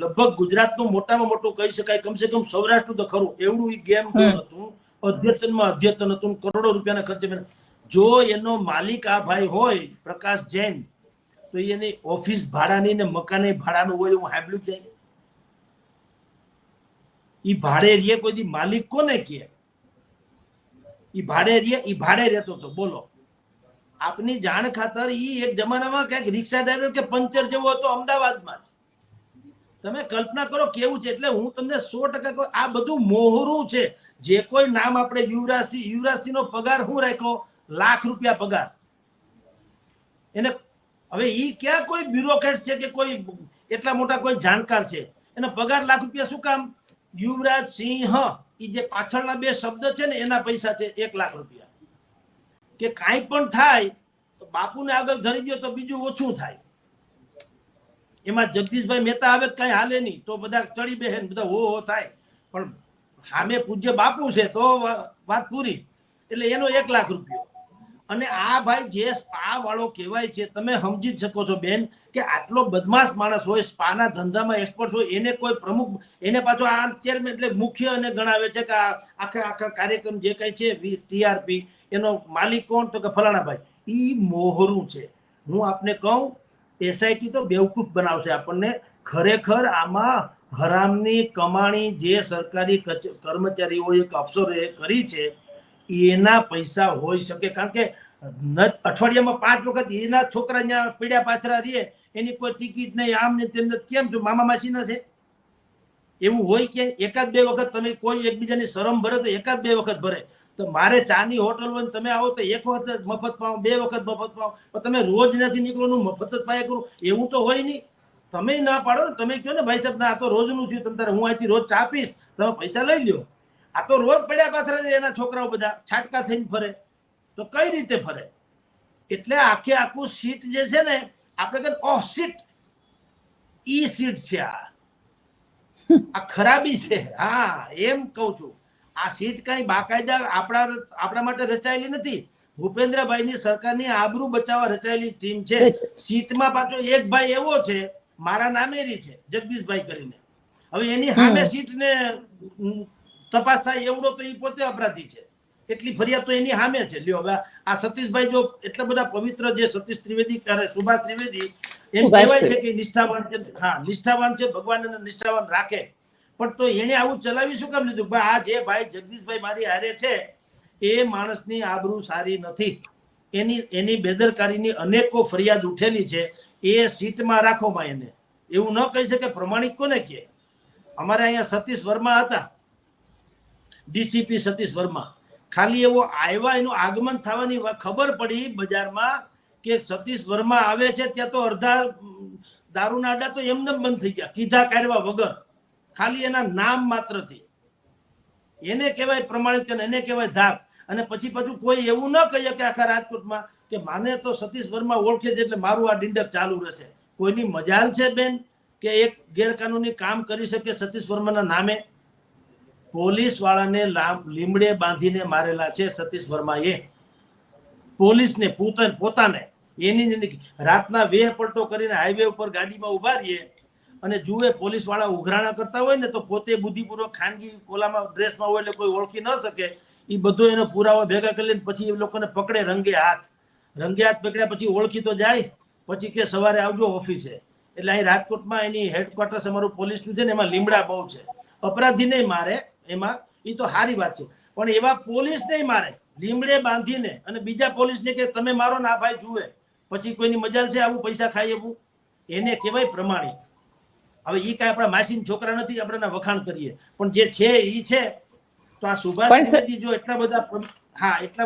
લગભગ ગુજરાતનું મોટામાં મોટું કહી શકાય, કમસે કમ સૌરાષ્ટ્ર તો ખરું એવડું ગેમ ઝોન હતું. અદ્યતન હતું, કરોડો રૂપિયાના ખર્ચે. જો એનો માલિક આ ભાઈ હોય પ્રકાશ જૈન તો એની ઓફિસ ભાડાની ને મકાને ભાડાનું હોય એવું સાંભળ્યું ક્યાંય? ઈ ભાડે રે કોઈ દી માલિક કોને કહે? ઈ ભાડે રે, ઈ ભાડે રહેતો તો. બોલો, આપની જાણ ખાતર ઈ એક જમાનામાં ક્યાંક રિક્ષા ડ્રાઈવર કે પંચર જેવો હતો અમદાવાદમાં. તમે કલ્પના કરો કેવું છે. એટલે હું તમને 100% કહું, આ બધું મોહરું છે. જે કોઈ નામ આપણે યુવરાજસિંહ નો પગાર શું રાખ્યો? લાખ રૂપિયા પગાર એને. હવે ઈ ક્યાં કોઈ બ્યુરોક્રેટ છે કે કોઈ એટલા મોટા કોઈ જાણકાર છે? એનો પગાર લાખ રૂપિયા શું કામ? યુવરાજ સિંહ ઈ જે પાછળના બે શબ્દ છે ને એના પૈસા છે 1 લાખ રૂપિયા. કે કાંઈ પણ થાય તો બાપુને આગળ ધરી દો તો બીજું ઓછું થાય. એમાં જગદીશભાઈ મહેતા આવે કઈ હાલે નહીં તો બધા ચડી બેહે બધા હો થાય, પણ સામે પૂજ્ય બાપુ છે તો વાત પૂરી. એટલે એનો 1 લાખ રૂપિયો. અને આ ભાઈ જે સ્પા વાળો કહેવાય છે, તમે સમજી શકો છો બેન કે આટલો બદમાશ માણસ હોય, સ્પાના ધંધામાં એક્સપર્ટ હોય, એને કોઈ પ્રમુખ, એને પાછો આ ચેરમેન એટલે મુખ્ય અને ગણાવે છે કે આખા કાર્યક્રમ જે કઈ છે ટીઆરપી એનો માલિક કોણ? તો કે ફલાણા ભાઈ. ઈ મોહરું છે. હું આપને કહું, એસઆઈટી તો બેવકૂફ બનાવશે આપણને. ખરેખર આમાં હરામની કમાણી જે સરકારી કર્મચારીઓએ અફસરોએ કરી છે એના પૈસા હોઈ શકે. કારણ કે અઠવાડિયામાં 5 વખત એના છોકરા ત્યાં પીડ્યા પાછરા રહે, એની કોઈ ટિકિટ નહીં, આમ ને તેમ. કેમ છો મામા માસીના છે? એવું હોય કે 1-2 વખત તમે કોઈ એકબીજાની શરમ ભરે તો 1-2 વખત ભરે. તો મારે ચાની હોટલ હોય તમે આવો તો 1 વખત મફત પાવો, 2 વખત મફત પાવો, પણ તમે રોજ નથી નીકળવાનું મફત જ પાયા કરું એવું તો હોય નહીં. તમે ના પાડો ને, તમે કહો ને ભાઈ સાહેબ ના આ તો રોજનું થયું, તમે તારે હું અહીંથી રોજ ચા પીશ, તમે પૈસા લઈ લો. આ તો રોજ પડ્યા પાછળ એના છોકરાઓ બધા છાટકા થઈને ફરે, તો કઈ રીતે ફરે? એટલે આખું સીટ જે છે ને આપણે કહે ઓહ સીટ, ઈ સીટ છે. આ ખરાબી છે. હા, એમ કઉ છું. આ સીટ કઈ બાકાયદા આપણા માટે રચાયેલી નથી. ભૂપેન્દ્રભાઈની સરકારની આબરૂ બચાવવા રચાયેલી ટીમ છે. સીટમાં પાછો એક ભાઈ એવો છે મારા નામેરી છે, જગદીશભાઈ કરીને. હવે એની સામે સીટને તપાસ થાય એવડો તો એ પોતે અપરાધી છે. એટલી ફરિયાદ તો એની સામે છે. લ્યો, હવે આ સતીશભાઈ જો એટલા બધા પવિત્ર જે સતીશ ત્રિવેદી અને સુભાષ ત્રિવેદી એમ કહેવાય છે કે નિષ્ઠાવાન છે. હા, નિષ્ઠાવાન છે, ભગવાન એને નિષ્ઠાવાન રાખે. પણ તો એને આવું ચલાવી શું કામ લીધું? ભાઈ આ જે ભાઈ જગદીશભાઈ મારી હારે છે એ માણસની આબરૂ સારી નથી. એની બેદરકારીની અનેકો ફરિયાદ ઉઠેલી છે. એ સીટમાં રાખોમાં એને એવું ન કહી શકે. પ્રમાણિક કોને કહે? અમારે અહીંયા સતીશ વર્મા હતા, ડીસીપી સતીશ વર્મા. ખાલી એવો આવ્યા, એનું આગમન થવાની ખબર પડી બજારમાં કે સતીશ વર્મા આવે છે, ત્યાં તો અડધા દારૂના અડ્ડા તો એમને બંધ થઈ ગયા, કીધા કાઢવા વગર, ખાલી એના નામ માત્રથી. એને કહેવાય પ્રમાણિક, એને કહેવાય ધાક. અને પછી પાછું કોઈ એવું ન કહીએ કે આખા રાજકોટમાં કે માને તો સતીશ વર્મા ઓળખે છે એટલે મારું આ ડિંડક ચાલુ રહેશે. કોઈની મજાલ છે બેન કે એક ગેરકાનૂની કામ કરી શકે સતીશ વર્માના નામે? પોલીસ વાળાને લીમડે બાંધીને મારેલા છે સતીશ વર્માએ, પોલીસને પોતાને. એની રાતના વેહ પલટો કરીને હાઈવે ઉપર ગાડીમાં ઉભા રહીએ અને જુએ પોલીસ વાળા ઉઘરાણા કરતા હોય ને તો પોતે બુદ્ધિપૂર્વક ખાનગી ઓલામાં ડ્રેસમાં હોય એટલે કોઈ ઓળખી ન શકે, એ બધો એનો પુરાવા ભેગા કરી લઈને પછી એ લોકોને પકડે રંગે હાથ પકડ્યા પછી ઓળખી તો જાય, પછી કે સવારે આવજો ઓફિસે. એટલે અહીં રાજકોટમાં એની હેડક્વાર્ટર્સ અમારું પોલીસનું છે ને એમાં લીમડા બહુ છે. અપરાધી નહીં મારે એમાં, એ તો સારી વાત છે, પણ એવા પોલીસ નહીં મારે લીમડે બાંધીને અને બીજા પોલીસને કે તમે મારો ના ભાઈ જુએ, પછી કોઈની મજાલ છે આવું પૈસા ખાઈ એવું? એને કહેવાય પ્રમાણિક. હવે ઈ કાંઈ આપણા માસીન છોકરા નથી આપણે વખાણ કરીએ, પણ જે છે ઈ છે. તો આ સુભાષ ત્રિવેદી જો એટલા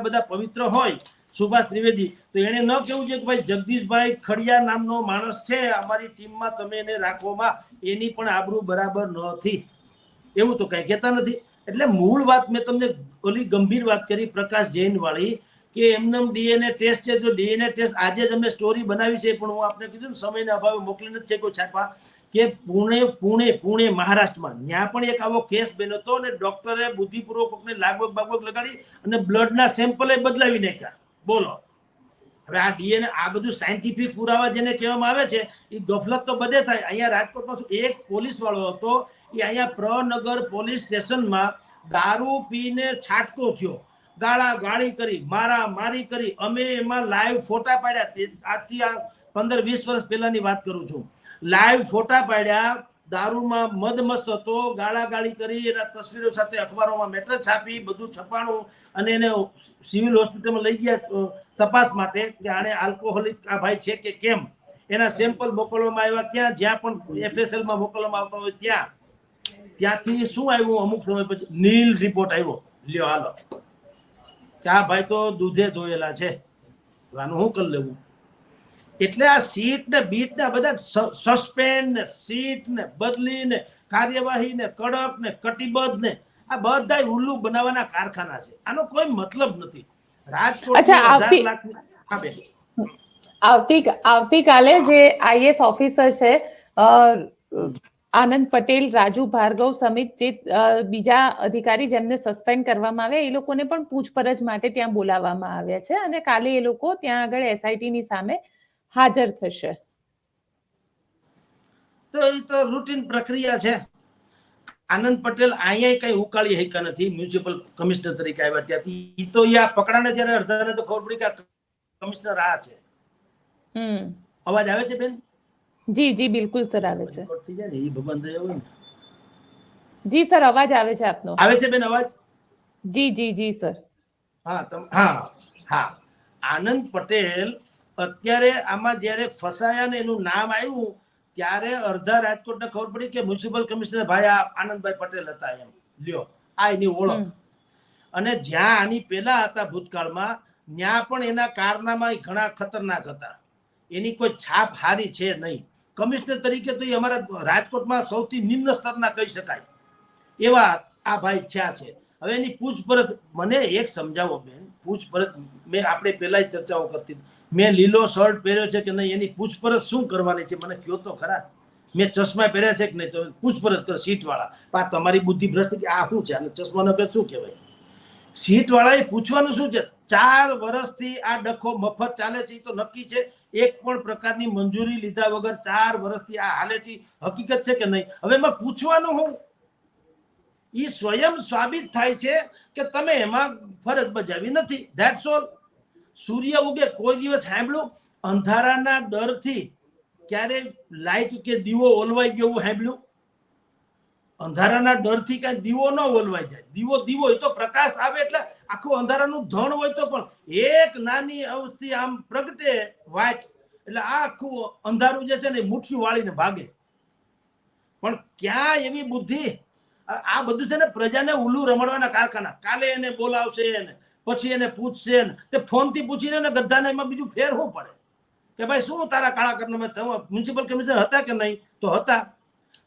બધા પવિત્ર હોય સુભાષ ત્રિવેદી, તો એને ન કેવું છે કે ભાઈ જગદીશભાઈ ખડિયા નામનો માણસ છે અમારી ટીમમાં, તમે એને રાખવામાં, એની પણ આબરૂ બરાબર નથી, એવું તો કઈ કહેતા નથી. એટલે મૂળ વાત મેં તમને ઓલી ગંભીર વાત કરી પ્રકાશ જૈન વાળી કે એમને ડીએનએ ટેસ્ટ છે. જો ડીએનએ ટેસ્ટ આજે જ અમે સ્ટોરી બનાવી છે, પણ હું આપને કીધું ને સમયના અભાવે મોકલી નથી છે કોઈ છાપવા, કે પુણે મહારાષ્ટ્રમાં ત્યાં પણ એક આવો કેસ બન્યો હતો અને ડોક્ટરે બુદ્ધિપૂર્વક લાગવગ લગાડી અને બ્લડના સેમ્પલ બદલાવી નાખ્યા. બોલો હવે આ ડીએનએ આ બધું સાયન્ટિફિક પુરાવા જેને કહેવામાં આવે છે એ ગફલત તો બધે થાય. અહીંયા રાજકોટમાં એક પોલીસ વાળો હતો, એ અહીંયા પ્રનગર પોલીસ સ્ટેશનમાં દારૂ પીને છાટકો થયો, ગાળી કરી, મારી કરી. અમે એમાં લાઈવ ફોટા પાડ્યા. આજથી આ 15-20 વર્ષ પહેલાની વાત કરું છું. લાઈવ ફોટા પાડ્યા, દારૂમાં મદમસ્ત હતો, ગાળી કરી, એના તસવીરો સાથે અખબારોમાં મેટર છાપી, બધું છપાણું અને એને સિવિલ હોસ્પિટલમાં લઈ ગયા તપાસ માટે કે આને આલ્કોહોલિક આ ભાઈ છે કે કેમ. એના સેમ્પલ મોકલવામાં આવ્યા, ક્યાં જ્યાં પણ FSL માં મોકલવામાં આવતા હોય ત્યાંથી શું આવ્યું, અમુક સમય પછી નીલ રિપોર્ટ આવ્યો. લ્યો હાલો કે આ ભાઈ તો દૂધે ધોયેલા છે, આનું શું કરી લેવું? એટલે આ સીટ ને બીટ ને બધા સસ્પેન્ડ ને સીટ ને બદલી ને કાર્યવાહી ને કડક ને કટિબદ્ધ ને આ બધા ઉલ્લુ બનાવવાના કારખાના છે. આનો કોઈ મતલબ નથી. આવતીકાલે જે આઈએસ ઓફિસર છે આનંદ પટેલ, રાજુ ભાર્ગવ સમિત, જે બીજા અધિકારી જેમને સસ્પેન્ડ કરવામાં આવ્યા, એ લોકોને પણ પૂછપરછ માટે ત્યાં બોલાવવામાં આવ્યા છે અને કાલે એ લોકો ત્યાં આગળ એસઆઈટી ની સામે હાજર થશે. તો એ તો રૂટીન પ્રક્રિયા છે. આનંદ પટેલ અહીંયા કઈ ઉકાળી શક્યા નથી મ્યુનિસિપલ કમિશનર તરીકે આવ્યા ત્યાંથી. ઈ તો યા પકડાને ત્યારે અડધાને તો ખબર પડી કે કમિશનર આ છે. અવાજ આવે છે બેન? જી જી બિલકુલ સર આવે છે. ઈ ભગવાન દયા હોય ને. જી સર અવાજ આવે છે આપનો. આવે છે બેન અવાજ? જી જી જી સર. હા આનંદ પટેલ અત્યારે આમાં જયારે ફસાયા ને એનું નામ આવ્યું ત્યારે અડધા રાજકોટને ખબર પડી કે મ્યુનિસિપલ કમિશનર ભાઈ આ આનંદભાઈ પટેલ હતા. એમ લ્યો આ એની ઓળખ. અને જ્યાં આની પેલા હતા ભૂતકાળમાં, ત્યાં પણ એના કારનામા ઘણા ખતરનાક હતા. એની કોઈ છાપ હારી છે નહીં. કમિશનર તરીકે તો એ અમારા રાજકોટમાં સૌથી નિમ્ન સ્તરના કહી શકાય એવા આ ભાઈ થયા છે. હવે એની પૂછપરછ મને એક સમજાવો બેન. પૂછપરછ મેં આપણે પેલા ચર્ચાઓ કરતી, મેં લીલો શર્ટ પહેર્યો છે કે નહીં, એની પૂછપરછ શું કરવાની છે મને કયો તો ખરા. મેં ચશ્મા પહેર્યા છે કે નહીં, તો પૂછપરછ કરો સીટ વાળા. તમારી બુદ્ધિ ભ્રષ્ટ કે આ શું છે, અને ચશ્માનો કે શું કહેવાય? સીટ વાળા એ પૂછવાનું શું છે? 4 વર્ષથી આ ડખો મફત ચાલે છે, એ તો નક્કી છે. એક પણ પ્રકારની મંજૂરી લીધા વગર 4 વર્ષથી આ હાલે છે, હકીકત છે કે નહીં? હવે એમાં પૂછવાનું હું? ઈ સ્વયં સાબિત થાય છે કે તમે એમાં ફરજ બજાવી નથી. That's all. સૂર્ય ઉગે કોઈ દિવસ સાંભળ્યું અંધારાના ડરથી ક્યારે લાઈટ કે દીવો ઓલવાઈ ગયો સાંભળ્યું? અંધારાના ડરથી કઈ દીવો ન ઓલવાઈ જાય. દીવો એ તો પ્રકાશ આવે એટલે આખું અંધારાનું ધણ હોય તો પણ એક નાની અવસ્થી આમ પ્રગટે વાઇટ એટલે આખું અંધારું જે છે ને મુઠ્ઠી વાળીને ભાગે. પણ ક્યાં એવી બુદ્ધિ? આ બધું છે ને પ્રજાને ઉલ્લુ રમાડવાના કારખાના. કાલે એને બોલાવશે ને પછી એને પૂછશે ને તે ફોનથી પૂછીને ને ગધાને એમાં બીજું ફેર શું પડે કે ભાઈ શું તારા કાળા કરના મ્યુનિસિપલ કમિશનર હતા કે નહીં? તો હતા.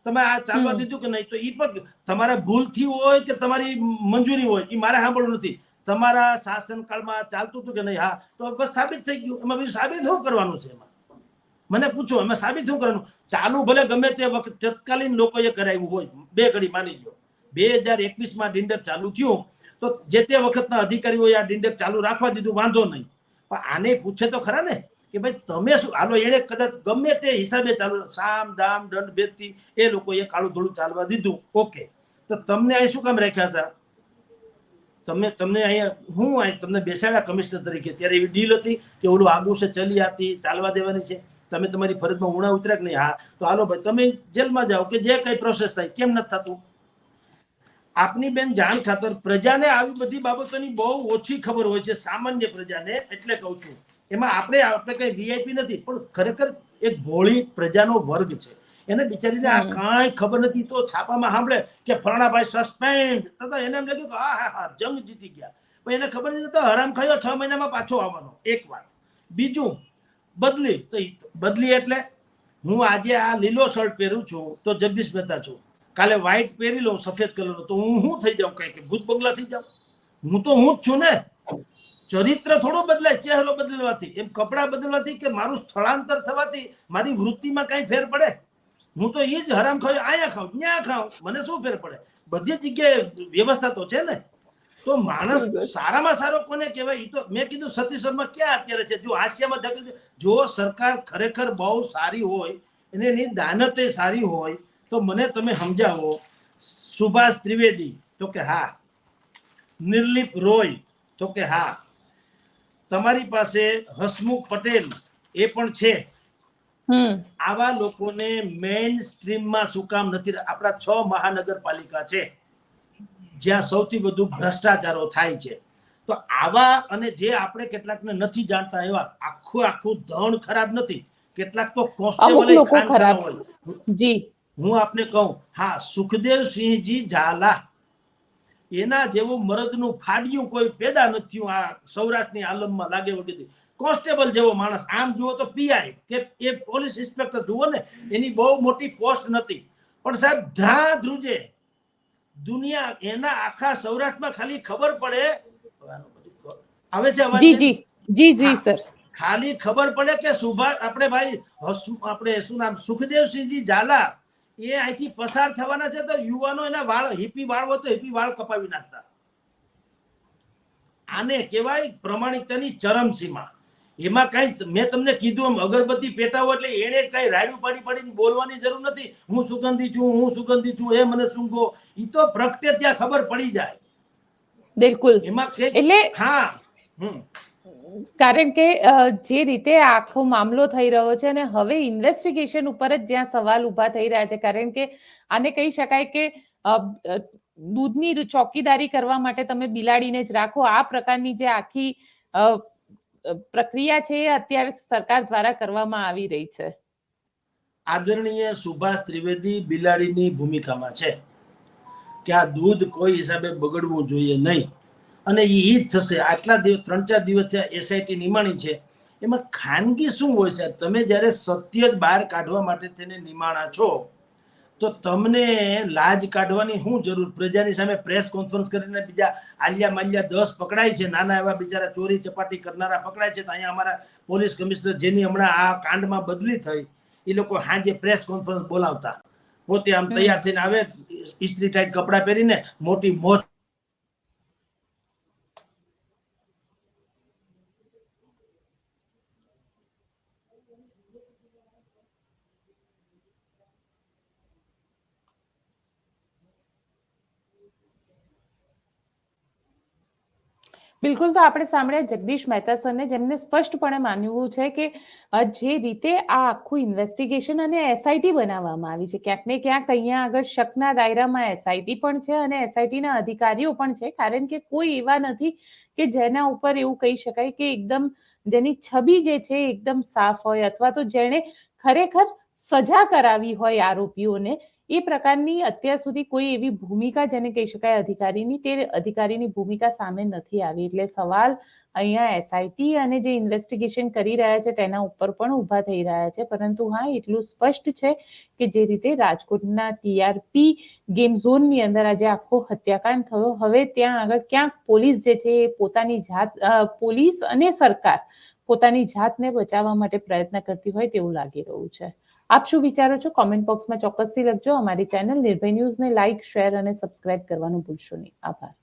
તમે આ ચાલવા દીધું કે નહીં? તો એ પણ તમારા ભૂલથી હોય કે તમારી મંજૂરી હોય એ મારે સાંભળવું નથી. તમારા શાસનકાળમાં ચાલતું હતું કે નહીં? હા, તો બસ સાબિત થઈ ગયું. એમાં બીજું સાબિત શું કરવાનું છે? એમાં મને પૂછો, એમાં સાબિત શું કરવાનું? ચાલુ ભલે ગમે તે વખત તત્કાલીન લોકોએ કરાવ્યું હોય, બે ઘડી માની લો 2021માં ડિંડક ચાલુ થયું તો જે તે વખતના અધિકારીઓએ આ ડિંડક ચાલુ રાખવા દીધું, વાંધો નહીં. પણ આને પૂછે તો ખરા ને કે ભાઈ તમે શું, હાલો એને કદાચ ગમે તે હિસાબે ચાલુ, સામ દામ દંડ ભેદથી એ લોકોએ કાળું ધોળું ચાલવા દીધું, ઓકે. તો તમને અહીં શું કામ રાખ્યા હતા? તમને અહીંયા હું તમને બેસાડ્યા કમિશનર તરીકે, ત્યારે એવી ડીલ હતી કે ઓલું આગું છે ચલી આતી ચાલવા દેવાની છે? તમે તમારી ફરજમાં ઉણા ઉતર્યા કે નહીં? હા, તો હાલો ભાઈ તમે જેલમાં જાઓ કે જે કઈ પ્રોસેસ થાય. કેમ નથી થતું? આપની બેન જાણ ખાતર પ્રજાને આવી બધી બાબતોની બહુ ઓછી ખબર હોય છે, સામાન્ય પ્રજાને. એટલે કહું છું, એમાં આપણે કઈ વીઆઈપી નથી, પણ ખરેખર એક ભોળી પ્રજાનો વર્ગ છે, એને બિચારીને આ કાંઈ ખબર નથી. તો છાપામાં સાંભળે કે ફલાણાભાઈ સસ્પેન્ડ, તો એને એમ લાગ્યું કે હા જંગ જીતી ગયા. પણ એને ખબર નથી તો હરામ ખાયો 6 મહિનામાં પાછો આવવાનો. એક વાત. બીજું, બદલી. તો બદલી એટલે હું આજે આ લીલો શર્ટ પહેરું છું તો જગદીશ મહેતા છું, કાલે વ્હાઈટ પહેરી લઉં સફેદ કલરનો તો હું શું થઈ જાઉં? કઈ કે ભૂત બંગલા થઈ જાઉં? હું તો હું જ છું ને. ચરિત્ર થોડું બદલાય ચહેરો બદલવાથી, એમ કપડા બદલવાથી કે મારું સ્થળાંતર થવાથી મારી વૃત્તિમાં કઈ ફેર પડે? હું તો એ જ હરામ ખાઉં, અહીંયા ખાઉં ત્યાં ખાઉં, મને શું ફેર પડે? બધી જગ્યાએ વ્યવસ્થા તો છે ને. તો માણસ સારામાં સારો કોને કહેવાય? એ તો મેં કીધું સતીશ્વરમાં ક્યાં અત્યારે છે? જો હાસ્યમાં ધકેલ, જો સરકાર ખરેખર બહુ સારી હોય અને એની દાનતે સારી હોય તો મને તમે સમજાવો. સુભાષ ત્રિવેદી તો કે હા, નિર્લિપ રોય તો કે હા, તમારી પાસે હસમુખ પટેલ એ પણ છે. આવા લોકોને મેઇન સ્ટ્રીમમાં શું કામ નથી? આપણા 6 મહાનગરપાલિકા છે જ્યાં સૌથી વધુ ભ્રષ્ટાચારો થાય છે. તો આવા, અને જે આપણે કેટલાકને નથી જાણતા એવા, આખું ધણ ખરાબ નથી, કેટલાક તો કોન્સ્ટેબલ ખરાબ હોય. જી, હું આપને કહું, હા, સુખદેવસિંહજી ઝાલા એના જેવું મરદનું ફાડ્યું કોઈ પેદા નથી. આ સૌરાષ્ટ્રની આલમમાં લાગે વગેરે. કોન્સ્ટેબલ જેવો માણસ, આમ જુઓ તો પીઆઈ કે એ પોલીસ ઇન્સ્પેક્ટર જુઓ ને, એની બહુ મોટી પોસ્ટ નથી, પણ સાહેબ ધા ધ્રુજે દુનિયા. એના આખા સૌરાષ્ટ્રમાં ખાલી ખબર પડે, આવે છે અવાજ? જી સર. ખાલી ખબર પડે કે સુભાષ આપણે શું નામ, સુખદેવસિંહજી ઝાલા એ અહીંથી પસાર થવાના છે તો યુવાનો એના વાળ, હિપી વાળ હોય તો હિપી વાળ કપાવી નાખતા. આને કહેવાય પ્રમાણિકતાની ચરમસીમા. એમાં કઈ, મેં તમને કીધું એમ, અગરબત્તી પેટાવો એટલે એને કઈ રાડ્યું પાડીને બોલવાની જરૂર નથી. હું સુગંધી છું, એ મને સૂંઘો. એ તો પ્રગટે ત્યાં ખબર પડી જાય. બિલકુલ. એમાં એટલે હા, કારણ કે જે રીતે આખો મામલો થઈ રહ્યો છે અને હવે ઇન્વેસ્ટિગેશન ઉપર જ જ્યાં સવાલ ઉભા થઈ રહ્યા છે, કારણ કે આને કહી શકાય કે દૂધની ચોકીદારી કરવા માટે તમે બિલાડીને જ રાખો. આ પ્રકારની જે આખી પ્રક્રિયા છે એ અત્યારે સરકાર દ્વારા કરવામાં આવી રહી છે. આદરણીય સુભાષ ત્રિવેદી બિલાડીની ભૂમિકામાં છે કે આ દૂધ કોઈ હિસાબે બગડવું જોઈએ નહીં, અને એ જ થશે. આટલા દિવસ 3-4 દિવસ થયા એસઆઈટી નિમાણી છે, એમાં ખાનગી શું હોય છે? તમે જ્યારે સત્ય જ બહાર કાઢવા માટે તેને નિમાણા છો તો તમને લાજ કાઢવાની શું જરૂર? પ્રજાની સામે પ્રેસ કોન્ફરન્સ કરીને બીજા આલિયા માલિયા 10 પકડાય છે, નાના એવા બિચારા ચોરી ચપાટી કરનારા પકડાય છે. તો અહીંયા અમારા પોલીસ કમિશનર જેની હમણાં આ કાંડમાં બદલી થઈ, એ લોકો હાજે પ્રેસ કોન્ફરન્સ બોલાવતા, પોતે આમ તૈયાર થઈને આવે, ઇસ્ત્રી ટાઈટ કપડાં પહેરીને, મોટી મોજ. બિલકુલ. તો આપણે સાંભળ્યા જગદીશ મહેતા સરને, જેમને સ્પષ્ટપણે માનવું છે કે જે રીતે આ આખું ઇન્વેસ્ટિગેશન અને એસઆઈટી બનાવવામાં આવી છે, ક્યાંક ને ક્યાંક અહીંયા આગળ શકના દાયરામાં એસઆઈટી પણ છે અને એસઆઈટીના અધિકારીઓ પણ છે, કારણ કે કોઈ એવા નથી કે જેના ઉપર એવું કહી શકાય કે એકદમ જેની છબી જે છે એકદમ સાફ હોય, અથવા તો જેણે ખરેખર સજા કરાવી હોય આરોપીઓને. એ પ્રકારની અત્યાર સુધી કોઈ એવી ભૂમિકા જેને કહી શકાય અધિકારીની, તે અધિકારીની ભૂમિકા સામે નથી આવી. એટલે સવાલ અહીંયા એસઆઈટી અને જે ઇન્વેસ્ટિગેશન કરી રહ્યા છે તેના ઉપર પણ ઊભા થઈ રહ્યા છે. પરંતુ હા, એટલું સ્પષ્ટ છે કે જે રીતે રાજકોટના ટીઆરપી ગેમ ઝોનની અંદર આજે આખો હત્યાકાંડ થયો, હવે ત્યાં આગળ ક્યાંક પોલીસ જે છે એ પોતાની જાત, પોલીસ અને સરકાર પોતાની જાતને બચાવવા માટે પ્રયત્ન કરતી હોય તેવું લાગી રહ્યું છે. આપ શું વિચારો છો? કોમેન્ટ બોક્સમાં ચોક્કસથી લખજો. અમારી ચેનલ નિર્ભય ન્યૂઝને લાઇક, શેર અને સબસ્ક્રાઇબ કરવાનું ભૂલશો નહીં. આભાર.